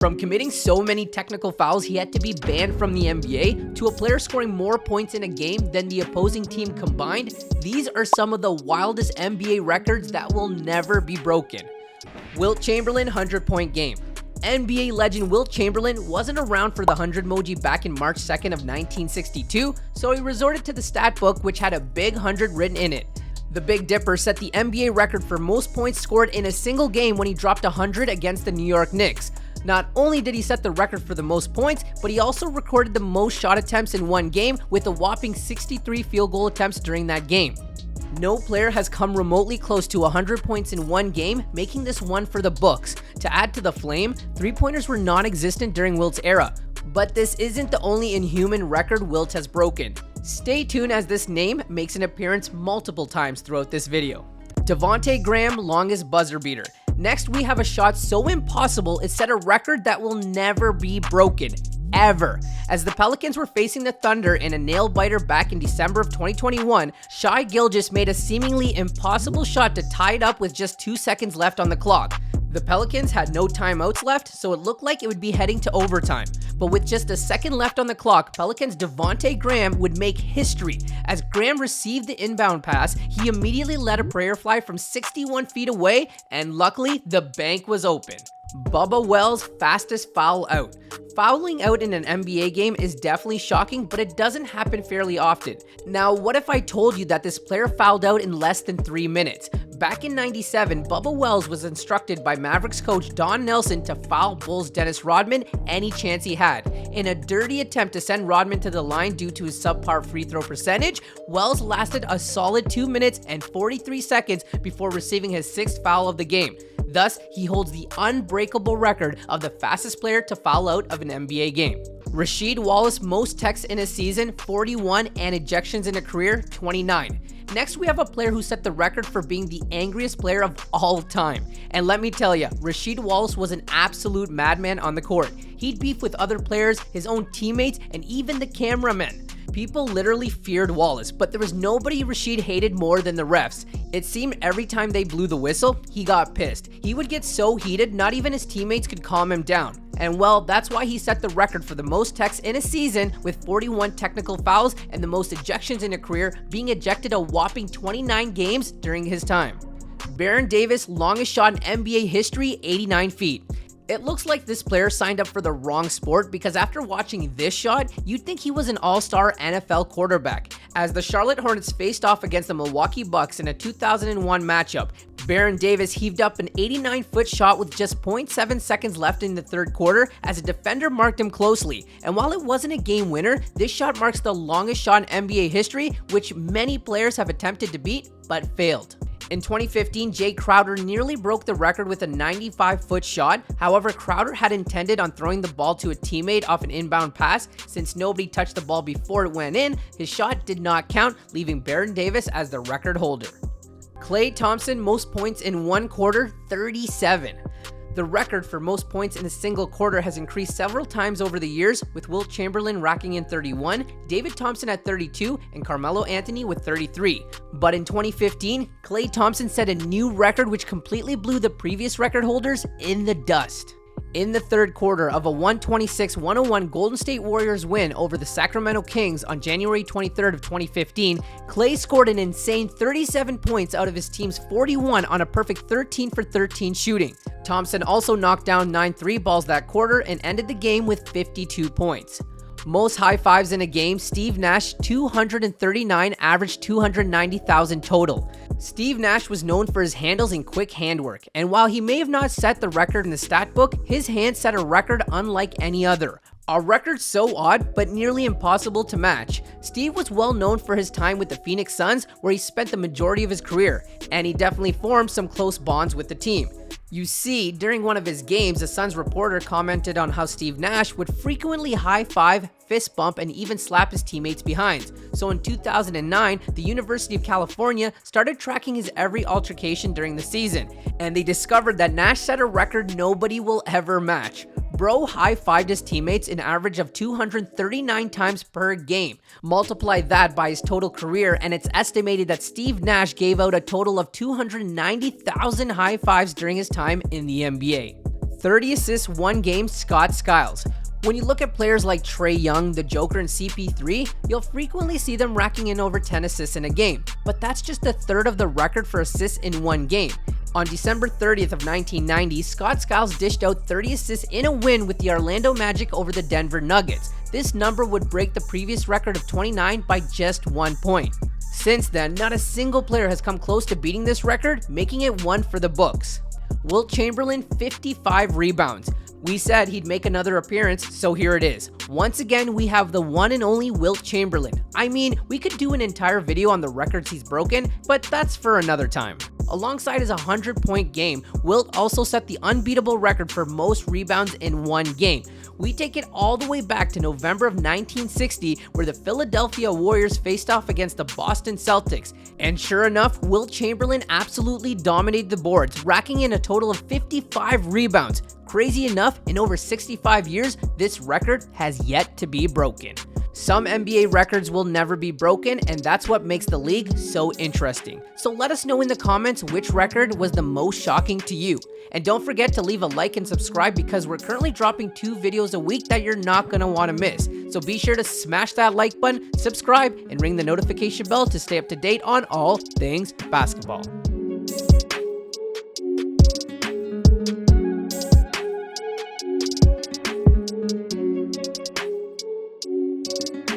From committing so many technical fouls he had to be banned from the NBA, to a player scoring more points in a game than the opposing team combined, these are some of the wildest NBA records that will never be broken. Wilt Chamberlain 100-point game. NBA legend Wilt Chamberlain wasn't around for the 100 emoji back in March 2nd of 1962, so he resorted to the stat book, which had a big 100 written in it. The Big Dipper set the NBA record for most points scored in a single game when he dropped 100 against the New York Knicks. Not only did he set the record for the most points, but he also recorded the most shot attempts in one game with a whopping 63 field goal attempts during that game. No player has come remotely close to 100 points in one game, making this one for the books. To add to the flame, three-pointers were non-existent during Wilt's era. But this isn't the only inhuman record Wilt has broken. Stay tuned as this name makes an appearance multiple times throughout this video. Devonte Graham longest buzzer beater. Next, we have a shot so impossible it set a record that will never be broken. Ever. As the Pelicans were facing the Thunder in a nail-biter back in December of 2021, Shai Gilgeous made a seemingly impossible shot to tie it up with just 2 seconds left on the clock. The Pelicans had no timeouts left, so it looked like it would be heading to overtime. But with just a second left on the clock, Pelicans' Devonte Graham would make history. As Graham received the inbound pass, he immediately let a prayer fly from 61 feet away, and luckily, the bank was open. Bubba Wells' fastest foul out. Fouling out in an NBA game is definitely shocking, but it doesn't happen fairly often. Now, what if I told you that this player fouled out in less than 3 minutes? Back in '97, Bubba Wells was instructed by Mavericks coach Don Nelson to foul Bulls Dennis Rodman any chance he had. In a dirty attempt to send Rodman to the line due to his subpar free throw percentage, Wells lasted a solid 2 minutes and 43 seconds before receiving his 6th foul of the game. Thus, he holds the unbreakable record of the fastest player to foul out of an NBA game. Rasheed Wallace most techs in a season, 41, and ejections in a career, 29. Next, we have a player who set the record for being the angriest player of all time. And let me tell you, Rasheed Wallace was an absolute madman on the court. He'd beef with other players, his own teammates, and even the cameramen. People literally feared Wallace, but there was nobody Rasheed hated more than the refs. It seemed every time they blew the whistle, he got pissed. He would get so heated, not even his teammates could calm him down. And well, that's why he set the record for the most techs in a season with 41 technical fouls and the most ejections in a career, being ejected a whopping 29 games during his time. Baron Davis longest shot in NBA history, 89 feet. It looks like this player signed up for the wrong sport because after watching this shot, you'd think he was an all-star NFL quarterback. As the Charlotte Hornets faced off against the Milwaukee Bucks in a 2001 matchup, Baron Davis heaved up an 89-foot shot with just 0.7 seconds left in the third quarter as a defender marked him closely. And while it wasn't a game winner, this shot marks the longest shot in NBA history, which many players have attempted to beat but failed. In 2015, Jay Crowder nearly broke the record with a 95-foot shot. However, Crowder had intended on throwing the ball to a teammate off an inbound pass. Since nobody touched the ball before it went in, his shot did not count, leaving Baron Davis as the record holder. Klay Thompson most points in one quarter, 37. The record for most points in a single quarter has increased several times over the years, with Wilt Chamberlain racking in 31, David Thompson at 32, and Carmelo Anthony with 33. But in 2015, Klay Thompson set a new record which completely blew the previous record holders in the dust. In the third quarter of a 126-101 Golden State Warriors win over the Sacramento Kings on January 23rd of 2015, Klay scored an insane 37 points out of his team's 41 on a perfect 13 for 13 shooting. Thompson also knocked down 9 3-balls that quarter and ended the game with 52 points. Most high fives in a game, Steve Nash 239, averaged 290,000 total. Steve Nash was known for his handles and quick handwork, and while he may have not set the record in the stat book, his hand set a record unlike any other. A record so odd, but nearly impossible to match. Steve was well known for his time with the Phoenix Suns, where he spent the majority of his career, and he definitely formed some close bonds with the team. You see, during one of his games, a Suns reporter commented on how Steve Nash would frequently high-five, fist bump, and even slap his teammates behind. So in 2009, the University of California started tracking his every altercation during the season, and they discovered that Nash set a record nobody will ever match. Bro high-fived his teammates an average of 239 times per game. Multiply that by his total career, and it's estimated that Steve Nash gave out a total of 290,000 high-fives during his time in the NBA. 30 assists, 1 game, Skiles. When you look at players like Trae Young, the Joker, and CP3, you'll frequently see them racking in over 10 assists in a game, but that's just a third of the record for assists in one game. On December 30th of 1990, Skiles dished out 30 assists in a win with the Orlando Magic over the Denver Nuggets. This number would break the previous record of 29 by just 1 point. Since then, not a single player has come close to beating this record, making it one for the books. Wilt Chamberlain, 55 rebounds. We said he'd make another appearance, so here it is. Once again, we have the one and only Wilt Chamberlain. I mean, we could do an entire video on the records he's broken, but that's for another time. Alongside his 100-point game, Wilt also set the unbeatable record for most rebounds in one game. We take it all the way back to November of 1960, where the Philadelphia Warriors faced off against the Boston Celtics. And sure enough, Wilt Chamberlain absolutely dominated the boards, racking in a total of 55 rebounds. Crazy enough, in over 65 years, this record has yet to be broken. Some NBA records will never be broken, and that's what makes the league so interesting. So let us know in the comments which record was the most shocking to you. And don't forget to leave a like and subscribe, because we're currently dropping 2 videos a week that you're not going to want to miss. So be sure to smash that like button, subscribe, and ring the notification bell to stay up to date on all things basketball.